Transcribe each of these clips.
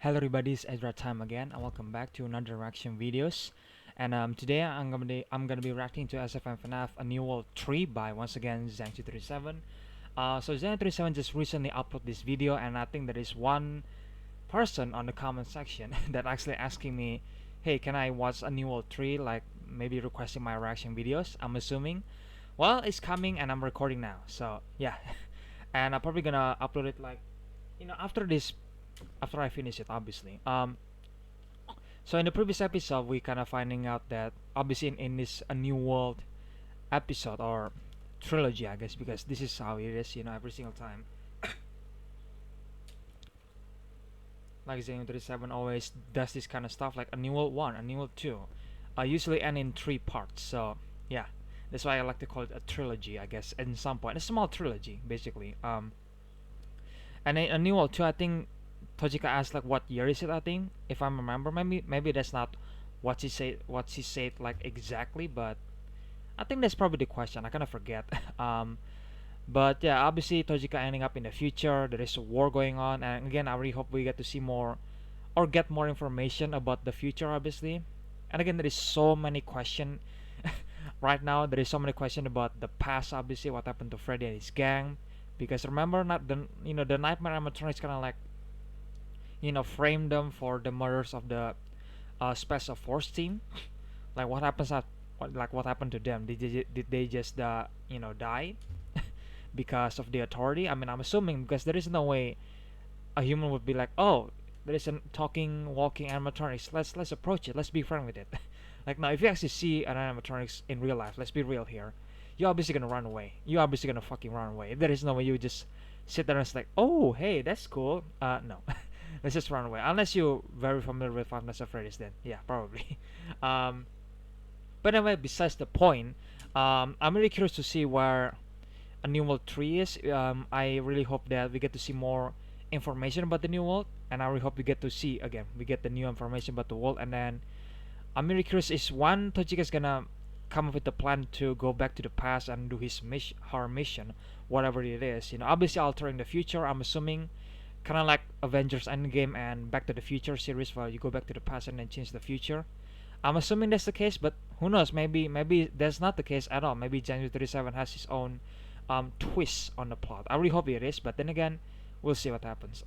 Hello everybody, it's Ezra time again, and welcome back to another reaction videos. And today I'm gonna be reacting to SFM FNAF A New World 3 by once again Zhang237. So Zhang237 just recently uploaded this video, and I think there is one person on the comment section that actually asking me, "Hey, can I watch A New World 3?" Like maybe requesting my reaction videos. I'm assuming. Well, it's coming, and I'm recording now. So yeah, and I'm probably gonna upload it like after this after I finish it, obviously. So in the previous episode, we kind of finding out that obviously in this A New World episode or trilogy, I guess, because this is how it is, every single time. Like Zane 37 always does this kind of stuff, like A New World 1, A New World 2. Usually end in 3 parts, so yeah. That's why I like to call it a trilogy, I guess, at some point. A small trilogy, basically. And in A New World 2, I think Tojika asked like what year is it, I think, if I remember. Maybe that's not what she said like exactly, but I think that's probably the question. I kind of forget. But yeah, obviously Tojika ending up in the future. There is a war going on, and again, I really hope we get to see more or get more information about the future, obviously. And again, there is so many questions right now. There is so many questions about the past, obviously, what happened to Freddy and his gang. Because remember, not the Nightmare animatronics kind of like frame them for the murders of the special force team. Like what happens at what happened to them? Did they just die because of the authority? I mean, I'm assuming because there is no way a human would be like, oh, there is a talking, walking animatronics. Let's approach it. Let's be friend with it. Like now, if you actually see an animatronics in real life, let's be real here. You're obviously gonna run away. You're obviously gonna fucking run away. There is no way you would just sit there and it's like, oh, hey, that's cool. No. Let's just run away. Unless you're very familiar with Five Nights at Freddy's, then yeah, probably. um, but anyway, besides the point, I'm really curious to see where a New World 3 is. I really hope that we get to see more information about the New World, and I really hope we get to see again. We get the new information about the world, and then I'm really curious. Is one Tojika's gonna come up with the plan to go back to the past and do his her mission, whatever it is. Obviously altering the future. I'm assuming kind of like Avengers Endgame and Back to the Future series, where you go back to the past and then change the future. I'm assuming that's the case, but who knows? Maybe that's not the case at all. Maybe January 37 has his own twist on the plot. I really hope it is, but then again, we'll see what happens.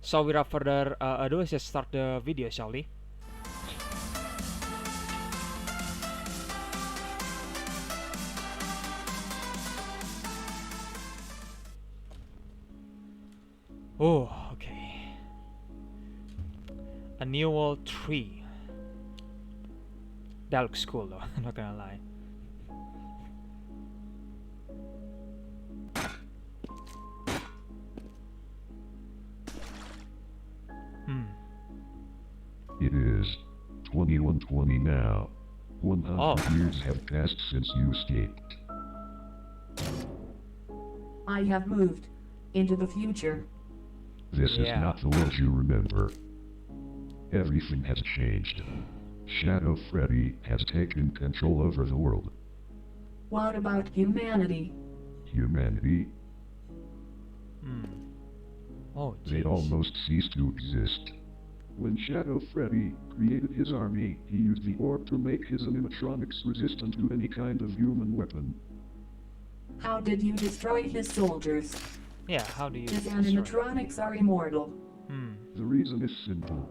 So without further ado, let's just start the video, shall we? Oh, okay. A New World 3. That looks cool though, I'm not gonna lie. Hmm. It is 2120 now. 100 Oh. years have passed since you escaped. I have moved into the future. This is Yeah. not the world you remember. Everything has changed. Shadow Freddy has taken control over the world. What about humanity? Humanity, Hmm. Oh, they jeez. almost ceased to exist. When Shadow Freddy created his army, he used the orb to make his animatronics resistant to any kind of human weapon. How did you destroy his soldiers? Yeah, how do you His destroy it? animatronics are immortal. Hmm. The reason is simple.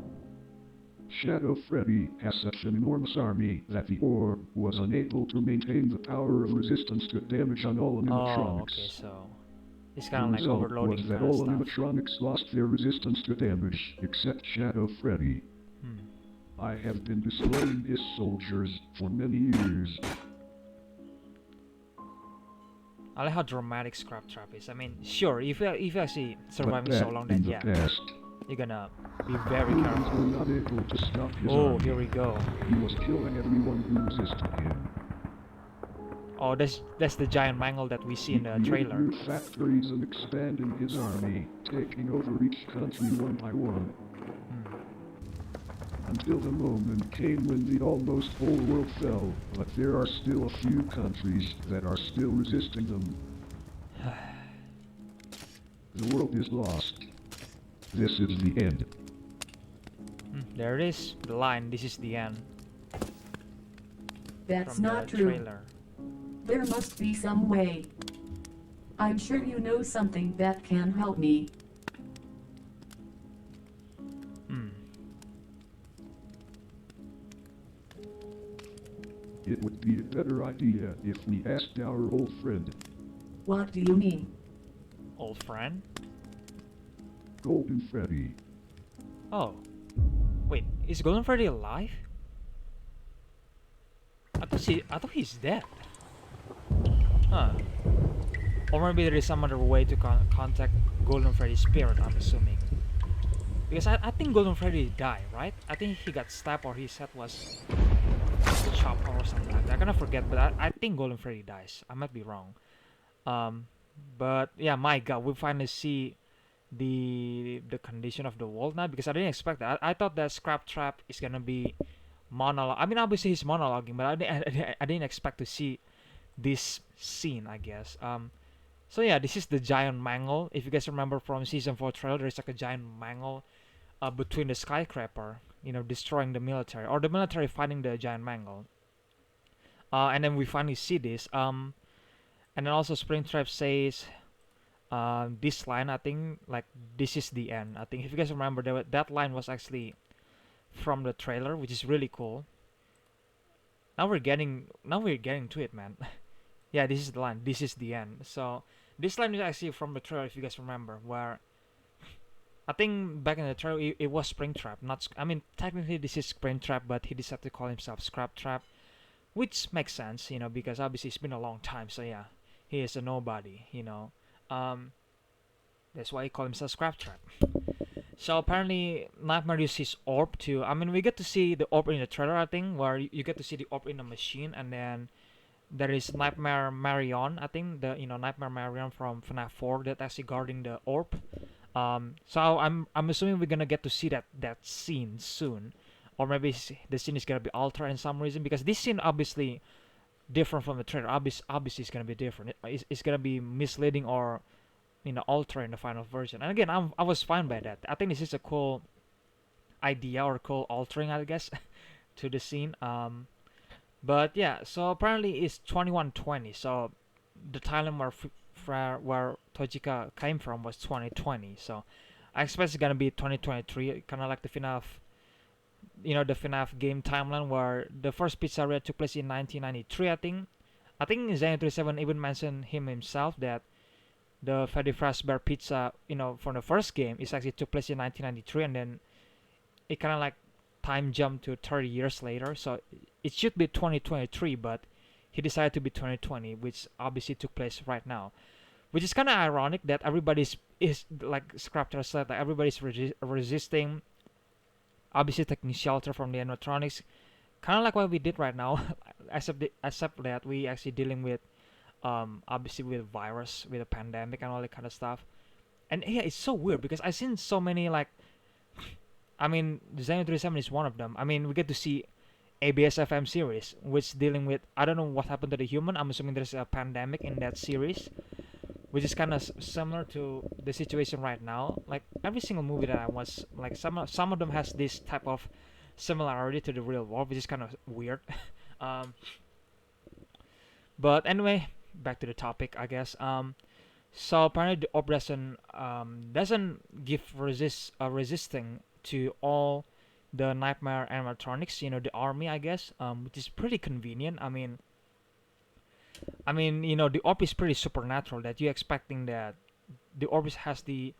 Shadow Freddy has such an enormous army that the orb was unable to maintain the power of resistance to damage on all Oh, animatronics. okay, so it's The kind of like result overloading was that kind of all stuff. animatronics lost their resistance to damage, except Shadow Freddy. Hmm. I have been destroying his soldiers for many years. I like how dramatic Scrap Trap is. I mean, sure, if you actually But surviving back so long, in then the yeah, past, you're gonna be very humans careful. were not able to stop his Oh, army. here we go. He was killing everyone who resisted him. Oh, that's the giant mangle that we see in the He created trailer. new factories and expanding his army, taking over each country one by one. Hmm. Until the moment came when the almost whole world fell, but there are still a few countries that are still resisting them. The world is lost. This is the end. There it is, the line. This is the end That's from not the true. trailer. There must be some way. I'm sure you know something that can help me. Hmm. It would be a better idea if we asked our old friend, What do you mean? Old friend? Golden Freddy. Oh. Wait, is Golden Freddy alive? I thought he's dead. Huh. Or maybe there is some other way to contact Golden Freddy's spirit, I'm assuming. Because I think Golden Freddy died, right? I think he got stabbed or his head was chopped or something like that. I kind of forget, but I think Golden Freddy dies. I might be wrong. But yeah, my God, we finally see the condition of the world now, because I didn't expect that. I thought that Scrap Trap is gonna be monologue. I mean, obviously he's monologuing, but I didn't expect to see this scene, I guess. So yeah, this is the giant mangle. If you guys remember from season 4 trailer, there's like a giant mangle between the skyscraper, destroying the military, or the military fighting the giant mangle. And then we finally see this. And then also Springtrap says this line, I think, like, this is the end. I think if you guys remember, that line was actually from the trailer, which is really cool. Now we're getting to it, man. Yeah, this is the line. This is the end. So this line is actually from the trailer, if you guys remember, where I think back in the trailer it was Springtrap. Not, I mean, technically this is Springtrap, but he decided to call himself Scrap Trap, which makes sense, because obviously it's been a long time. So yeah, he is a nobody. That's why he called himself Scrap Trap. So apparently Nightmare used his orb to. I mean, we get to see the orb in the trailer, I think, where you get to see the orb in the machine, and then there is Nightmare Marion, I think, the Nightmare Marion from FNAF 4 that actually guarding the orb. So I'm assuming we're gonna get to see that scene soon, or maybe the scene is gonna be altered in some reason, because this scene obviously different from the trailer. Obviously it's gonna be different. It's gonna be misleading or alter in the final version. And again, I was fine by that. I think this is a cool idea, or cool altering, I guess, to the scene. But yeah, so apparently it's 2120. So the Thailand where Tojika came from was 2020. So I expect it's gonna be 2023, kind of like the FNAF, the FNAF game timeline, where the first pizzeria took place in 1993. I think Zen37 even mentioned himself that the Freddy Fazbear Pizza, from the first game, is actually took place in 1993, and then it kind of like time jumped to 30 years later. So it should be 2023, but he decided to be 2020, which obviously took place right now. Which is kind of ironic that everybody's is like Scrapter said, that everybody's resisting, obviously taking shelter from the animatronics, kind of like what we did right now, except that we actually dealing with obviously with virus, with a pandemic and all that kind of stuff. And yeah, it's so weird because I've seen so many, like, I mean, Design 37 is one of them. I mean, we get to see ABS-FM series, which dealing with, I don't know what happened to the human. I'm assuming there's a pandemic in that series, which is kind of similar to the situation right now. Like every single movie that I watch, like some of them has this type of similarity to the real world, which is kind of weird. um, but anyway, back to the topic, I guess. So apparently the orb doesn't give resisting to all the Nightmare animatronics, the army, I guess, which is pretty convenient. The orb is pretty supernatural, that you're expecting that the orb has the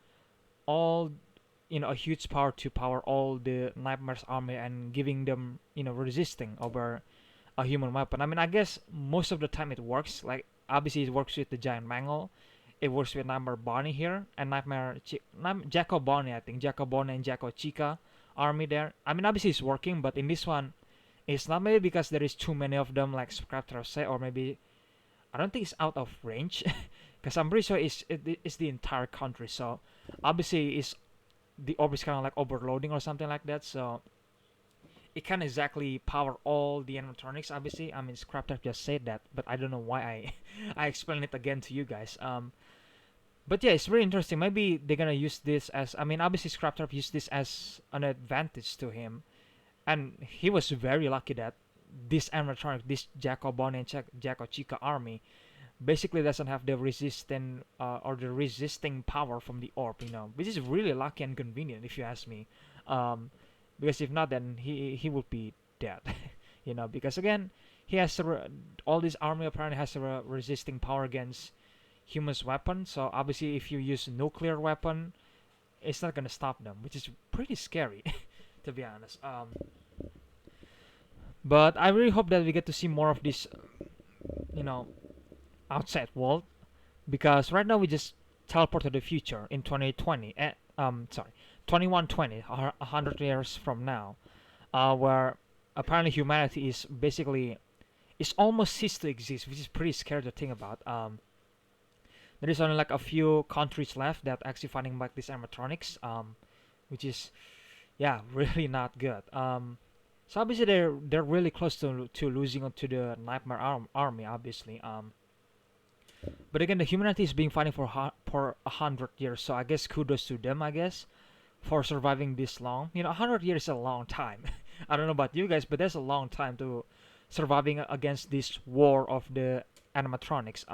all, a huge power to power all the Nightmare's army and giving them, resisting over a human weapon. I mean, I guess most of the time it works. Like obviously it works with the giant mangle. It works with Nightmare Bonnie here and Jacko Bonnie, I think Jacko Bonnie and Jacko Chica army there. I mean, obviously it's working, but in this one, it's not, maybe because there is too many of them, like Scrapter say, or maybe I don't think it's out of range, because I'm pretty sure it's the entire country. So obviously it's the orb is kind of like overloading or something like that. So it can't exactly power all the animatronics. Obviously, I mean, Scrapter just said that, but I don't know why I I explain it again to you guys. But yeah, it's very interesting. Maybe they're gonna use this as, I mean, obviously Scraptrap used this as an advantage to him, and he was very lucky that this animatronic, this Jacko Bonnie and Jacko Chica army, basically doesn't have the resistant or the resisting power from the orb, which is really lucky and convenient if you ask me. Um, because if not, then he would be dead, because again, he has all this army apparently has a resisting power against humans' weapon. So obviously, if you use nuclear weapon, it's not gonna stop them, which is pretty scary, to be honest. But I really hope that we get to see more of this, you know, outside world, because right now we just teleport to the future in 2020. 2120, 100 years from now, where apparently humanity is basically is almost ceased to exist, which is pretty scary to think about. There is only like a few countries left that actually fighting back these animatronics, which is yeah really not good. So obviously they're really close to losing to the Nightmare army, obviously. But again, the humanity is being fighting for 100 years, so I guess kudos to them, I guess, for surviving this long. 100 years is a long time. I don't know about you guys, but that's a long time to surviving against this war of the animatronics.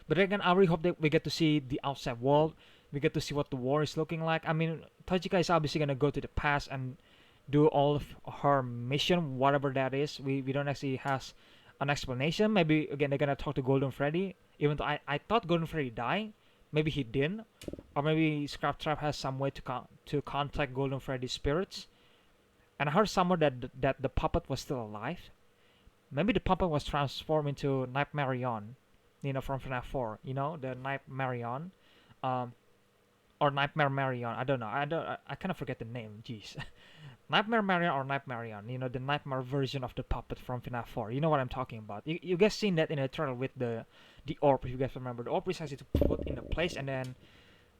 But again, I really hope that we get to see the outside world. We get to see what the war is looking like. I mean, Tajika is obviously gonna go to the past and do all of her mission, whatever that is. We don't actually has an explanation. Maybe again they're gonna talk to Golden Freddy. Even though I thought Golden Freddy died, maybe he didn't, or maybe Scraptrap has some way to contact Golden Freddy's spirits. And I heard somewhere that the puppet was still alive. Maybe the puppet was transformed into Nightmarion, from FNAF 4. The Nightmarion, um, or Nightmare Marion. I don't know. I kind of forget the name. Jeez. Nightmare Marion or Nightmarion. The nightmare version of the puppet from FNAF 4. You know what I'm talking about. You guys seen that in the trailer with the orb, if you guys remember. The orb is actually to put in a place, and then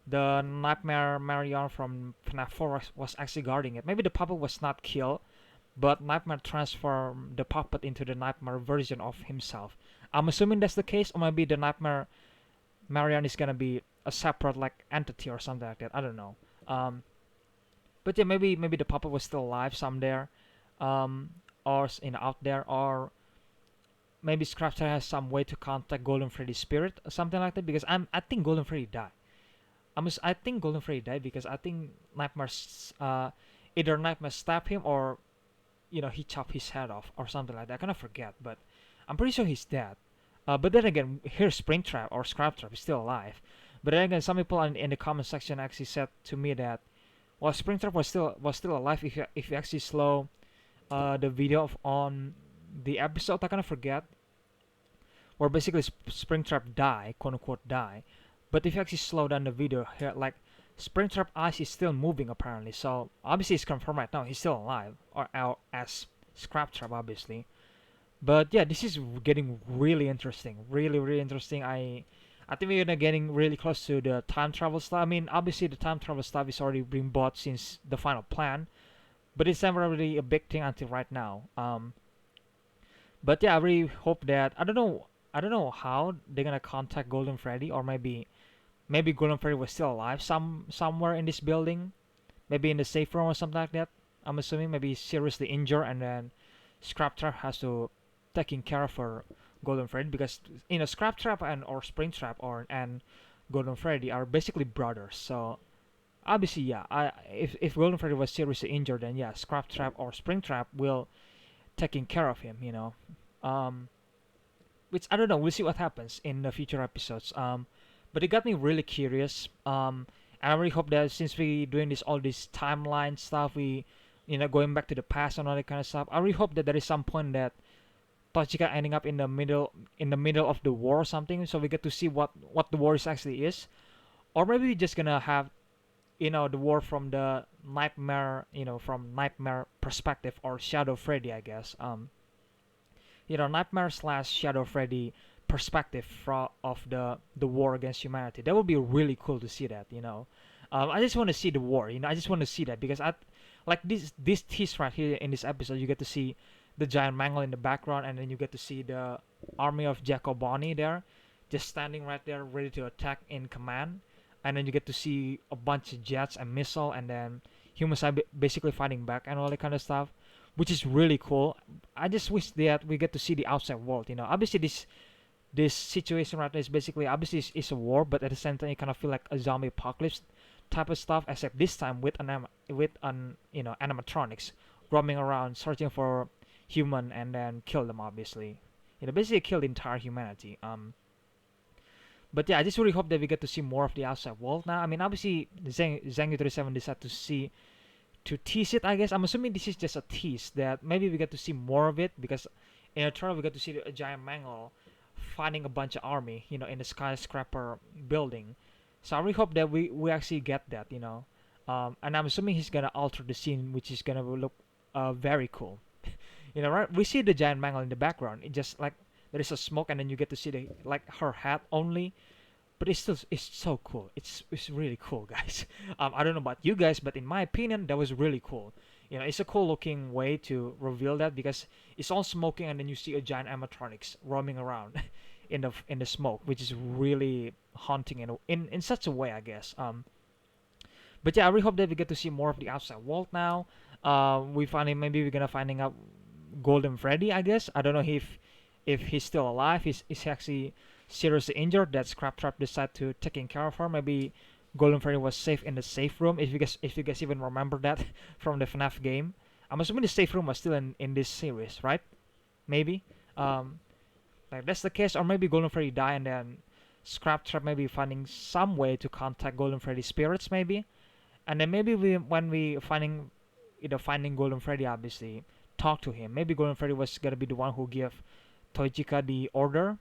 the Nightmare Marion from FNAF 4 was actually guarding it. Maybe the puppet was not killed, but Nightmare transformed the puppet into the Nightmare version of himself. I'm assuming that's the case, or maybe the Nightmare Marion is gonna be a separate like entity or something like that. I don't know. But yeah, maybe the puppet was still alive somewhere, or out there, or maybe Scrapster has some way to contact Golden Freddy's spirit or something like that. Because I think Golden Freddy died. I think Golden Freddy died because I think Nightmare's either Nightmare stabbed him or he chopped his head off or something like that. I kind of forget, but I'm pretty sure he's dead. But then again, here Springtrap or Scraptrap is still alive. But then again, some people in the comment section actually said to me that well, Springtrap was still alive if you actually slow the video on the episode. I kind of forget, where basically Springtrap die, quote unquote die. But if you actually slow down the video here, like Springtrap eyes is still moving apparently. So obviously it's confirmed right now he's still alive, or as Scraptrap obviously. But yeah, this is getting really interesting, really really interesting. I think we're getting really close to the time travel stuff. I mean, obviously the time travel stuff is already been bought since the final plan, but it's never really a big thing until right now. But yeah, I really hope that I don't know how they're gonna contact Golden Freddy, or maybe Golden Freddy was still alive somewhere in this building, maybe in the safe room or something like that. I'm assuming maybe he's seriously injured, and then Scraptrap has to taking care of her Golden Freddy, because Scraptrap and or Springtrap and Golden Freddy are basically brothers. So obviously, yeah, if Golden Freddy was seriously injured, then yeah, Scraptrap or Springtrap will taking care of him. Which I don't know. We'll see what happens in the future episodes. But it got me really curious. And I really hope that since we doing all this timeline stuff, we going back to the past and all that kind of stuff. I really hope that there is some point that Tochika ending up in the middle of the war or something, so we get to see what the war actually is, or maybe we're just gonna have the war from the nightmare from nightmare perspective, or Shadow Freddy, I guess. Nightmare slash Shadow Freddy perspective of the war against humanity. That would be really cool to see that. I just want to see the war. I just want to see that, because I like this tease right here in this episode. You get to see the giant mangle in the background, and then you get to see the army of Jacko Bonnie there. just standing right there ready to attack in command, and then you get to see a bunch of jets and missile, and then humans are basically fighting back and all that kind of stuff, which is really cool. I just wish that we get to see the outside world. Obviously this situation right now is basically obviously it's a war, but at the same time you kind of feel like a zombie apocalypse type of stuff, except this time with an animatronics roaming around searching for human and then kill them. Obviously, basically kill the entire humanity. But yeah, I just really hope that we get to see more of the outside world now. I mean, obviously, Zengi 37 decided to tease it. I guess I'm assuming this is just a tease that maybe we get to see more of it, because in Eternal we get to see a giant Mangle fighting a bunch of army, in the skyscraper building. So I really hope that we actually get that, and I'm assuming he's gonna alter the scene, which is gonna look very cool. Right? We see the giant Mangle in the background. It just like there is a smoke, and then you get to see her hat only, but it's so cool. It's really cool, guys. I don't know about you guys, but in my opinion, that was really cool. It's a cool looking way to reveal that, because it's all smoking, and then you see a giant animatronics roaming around in the smoke, which is really haunting in such a way, I guess. But yeah, I really hope that we get to see more of the outside world now. Maybe we're gonna finding out Golden Freddy, I guess. I don't know if he's still alive. He's actually seriously injured. That Scraptrap decided to taking care of her. Maybe Golden Freddy was safe in the safe room. If you guys even remember that from the FNAF game, I'm assuming the safe room was still in this series, right? Maybe. Like that's the case, or maybe Golden Freddy died, and then Scraptrap maybe finding some way to contact Golden Freddy's spirits, maybe, and then maybe when we finding Golden Freddy, obviously talk to him. Maybe Golden Freddy was gonna be the one who give Toijika the order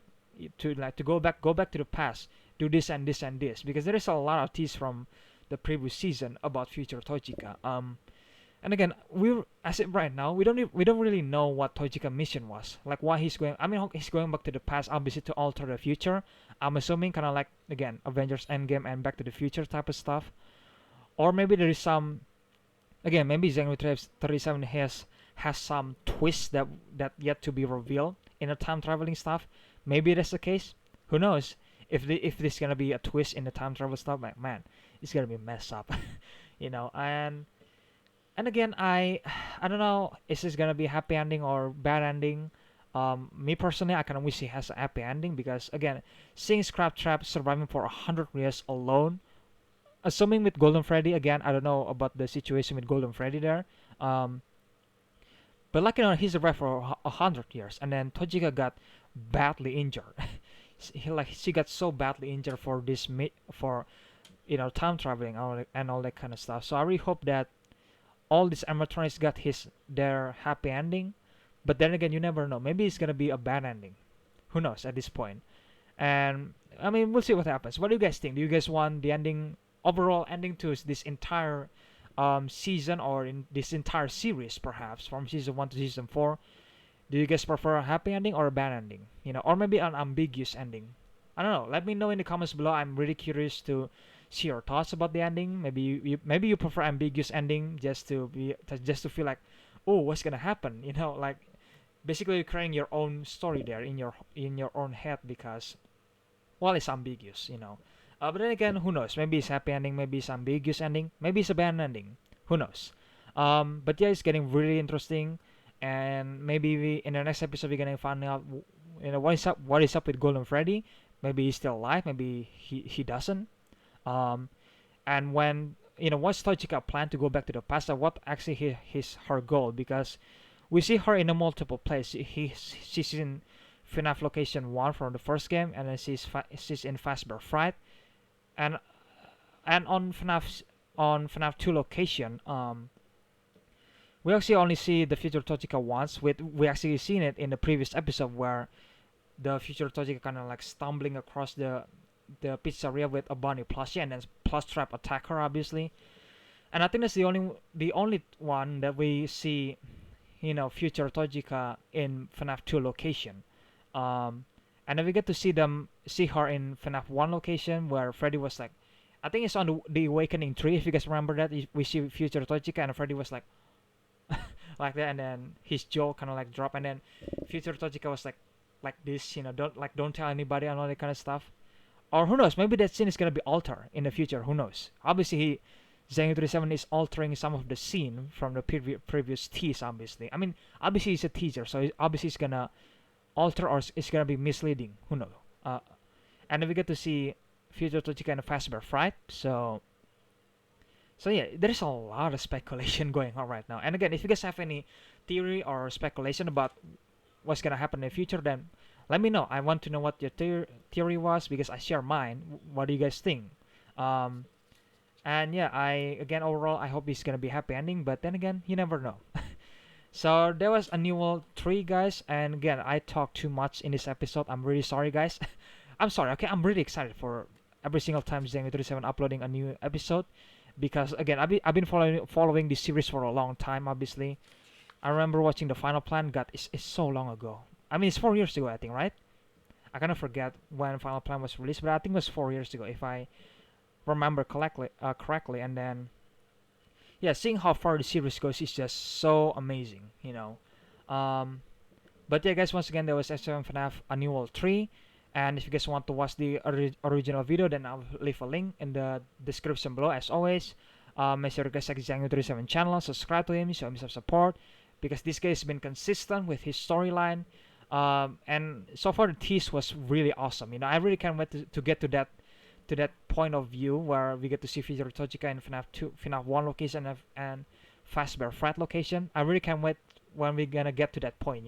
to go back to the past, do this and this and this, because there is a lot of tease from the previous season about future Toijika. And again, as it right now, we don't really know what Toijika mission was, like why he's going. I mean, he's going back to the past, obviously to alter the future. I'm assuming kind of like again Avengers Endgame and Back to the Future type of stuff, or maybe there is some. Again, maybe Zengi 37 has some twist that yet to be revealed in the time traveling stuff. Maybe that's the case. Who knows? If this gonna be a twist in the time travel stuff, like man, it's gonna be messed up, And again, I don't know, is this gonna be a happy ending or bad ending? Me personally, I kind of wish it has a happy ending, because again, seeing Scraptrap surviving for 100 years alone, assuming with Golden Freddy, again, I don't know about the situation with Golden Freddy there. But like he survived for 100 years, and then Toijika got badly injured. She got so badly injured for time traveling and all that kind of stuff. So I really hope that all these animatronics got their happy ending, but then again, you never know. Maybe it's gonna be a bad ending. Who knows at this point? And I mean, we'll see what happens. What do you guys think? Do you guys want the overall ending to this entire season, or in this entire series, perhaps from season 1 to season 4? Do you guys prefer a happy ending or a bad ending? Or maybe an ambiguous ending? I don't know. Let me know in the comments below. I'm really curious to see your thoughts about the ending. Maybe you prefer ambiguous ending just to feel like, oh, what's gonna happen? Like basically you're creating your own story there in your own head, because well, it's ambiguous. But then again, who knows? Maybe it's happy ending. Maybe it's ambiguous ending. Maybe it's a bad ending. Who knows? But yeah, it's getting really interesting, and maybe in the next episode we're gonna find out what is up with Golden Freddy. Maybe he's still alive. Maybe he doesn't. And when what's Toijika plan to go back to the past, and what actually her goal, because we see her in a multiple place. She's in FNAF location 1 from the first game, and then she's in Fazbear Fright, and on FNAF 2 location, we actually only see the future Toijika once. We actually seen it in the previous episode where the future Toijika kind of like stumbling across the pizzeria with a bunny plushie, and then Plushtrap attack her, obviously. And I think that's the only one that we see, future Toijika in FNAF 2 location. And then we get to see her in FNAF 1 location where Freddy was like, I think it's on the Awakening tree, if you guys remember that. We see future Toijika and Freddy was like like that, and then his jaw kind of like dropped, and then future Toijika was like like this, don't tell anybody and all that kind of stuff. Or who knows, maybe that scene is gonna be altered in the future. Who knows? Obviously, Zhang37 is altering some of the scene from the previous tease. Obviously, I mean, obviously it's a teaser, so obviously it's gonna alter or it's gonna be misleading. Who knows? And then we get to see future Tochika and Fazbear Fright. So yeah, there's a lot of speculation going on right now. And again, if you guys have any theory or speculation about what's gonna happen in the future, then let me know. I want to know what your theory was because I share mine. What do you guys think? And yeah, overall I hope it's gonna be happy ending. But then again, you never know. So there was Annual 3, guys. And again, I talked too much in this episode. I'm really sorry, guys. I'm sorry. Okay, I'm really excited for every single time Zengu37 uploading a new episode. Because again, I've been following this series for a long time. Obviously, I remember watching the Final Plan. God, it's so long ago. I mean, it's 4 years ago, I think, right? I kind of forget when Final Plan was released, but I think it was 4 years ago, if I remember correctly. And then, yeah, seeing how far the series goes is just so amazing, But yeah, guys, once again, there was S7 FNAF Annual 3. And if you guys want to watch the original video, then I'll leave a link in the description below. As always, make sure you guys check Zengu37 channel, subscribe to him, show him some support, because this guy has been consistent with his storyline. And so far the tease was really awesome. I really can't wait to get to that point of view where we get to see future Tochika in FNAF 1 location and Fazbear Fright location. I really can't wait when we're gonna get to that point,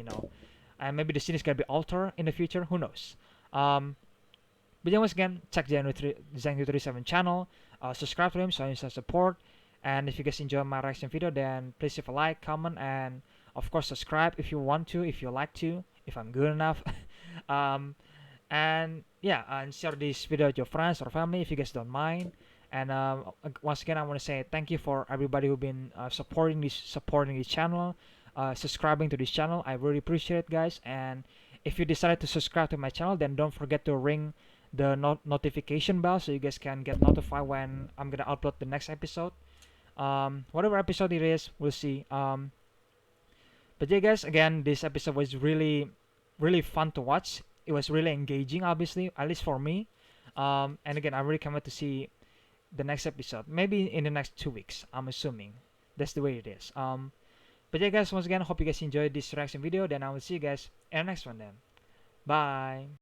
And maybe the scene is gonna be altered in the future. Who knows? But then once again, check the Zengu37 channel, subscribe to him, show him some support, and if you guys enjoy my reaction video, then please leave a like, comment, and of course subscribe if you want to, if you like to, if I'm good enough. And yeah, and share this video with your friends or family if you guys don't mind. And once again, I want to say thank you for everybody who've been supporting this channel, subscribing to this channel. I really appreciate it, guys. And if you decided to subscribe to my channel, then don't forget to ring the notification bell so you guys can get notified when I'm gonna upload the next episode. Whatever episode it is, we'll see. But yeah, guys, again, this episode was really, really fun to watch. It was really engaging, obviously, at least for me. And again, I really can't wait to see the next episode. Maybe in the next 2 weeks, I'm assuming. That's the way it is. But yeah, guys, once again, hope you guys enjoyed this reaction video. Then I will see you guys in the next one then. Bye.